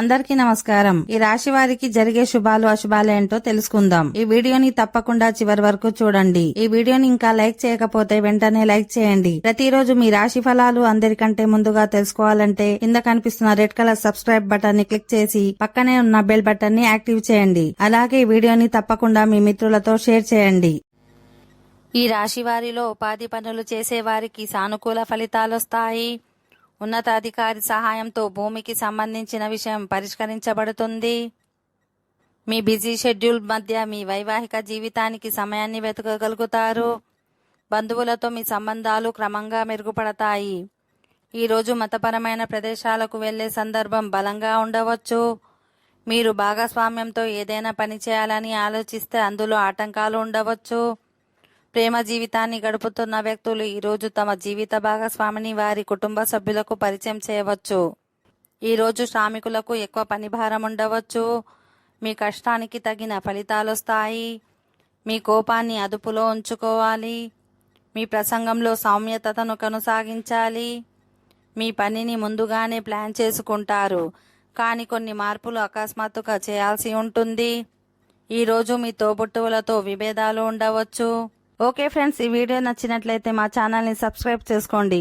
అందరికీ నమస్కారం. ఈ రాశి వారికి జరిగే శుభాలు అశుభాలు ఏంటో తెలుసుకుందాం. ఈ వీడియోని తప్పకుండా చివరి వరకు చూడండి. ఈ వీడియోని ఇంకా లైక్ చేయకపోతే వెంటనే లైక్ చేయండి. ప్రతిరోజు మీ రాశి ఫలాలు అందరికంటే ముందుగా తెలుసుకోవాలంటే కింద కనిపిస్తున్న రెడ్ కలర్ సబ్స్క్రైబ్ బటన్ ని క్లిక్ చేసి పక్కనే ఉన్న బెల్ బటన్ ని యాక్టివ్ చేయండి. అలాగే ఈ వీడియోని తప్పకుండా మీ మిత్రులతో షేర్ చేయండి. ఈ రాశి వారిలో ఉపాధి పనులు చేసే వారికి సానుకూల ఫలితాలొస్తాయి. ఉన్నతాధికారి సహాయంతో భూమికి సంబంధించిన విషయం పరిష్కరించబడుతుంది. మీ బిజీ షెడ్యూల్ మధ్య మీ వైవాహిక జీవితానికి సమయాన్ని వెతకగలుగుతారు. బంధువులతో మీ సంబంధాలు క్రమంగా మెరుగుపడతాయి. ఈరోజు మతపరమైన ప్రదేశాలకు వెళ్లే సందర్భం బలంగా ఉండవచ్చు. మీరు భాగస్వామ్యంతో ఏదైనా పని చేయాలని ఆలోచిస్తే అందులో ఆటంకాలు ఉండవచ్చు. ప్రేమ జీవితాన్ని గడుపుతున్న వ్యక్తులు ఈరోజు తమ జీవిత భాగస్వామిని వారి కుటుంబ సభ్యులకు పరిచయం చేయవచ్చు. ఈరోజు శ్రామికులకు ఎక్కువ పని భారం ఉండవచ్చు. మీ కష్టానికి తగిన ఫలితాలొస్తాయి. మీ కోపాన్ని అదుపులో ఉంచుకోవాలి. మీ ప్రసంగంలో సౌమ్యతను కొనసాగించాలి. మీ పనిని ముందుగానే ప్లాన్ చేసుకుంటారు, కానీ కొన్ని మార్పులు అకస్మాత్తుగా చేయాల్సి ఉంటుంది. ఈరోజు మీ తోబుట్టువులతో విభేదాలు ఉండవచ్చు. ఓకే ఫ్రెండ్స్, ఈ వీడియో నచ్చినట్లయితే మా ఛానల్ని సబ్స్క్రైబ్ చేసుకోండి.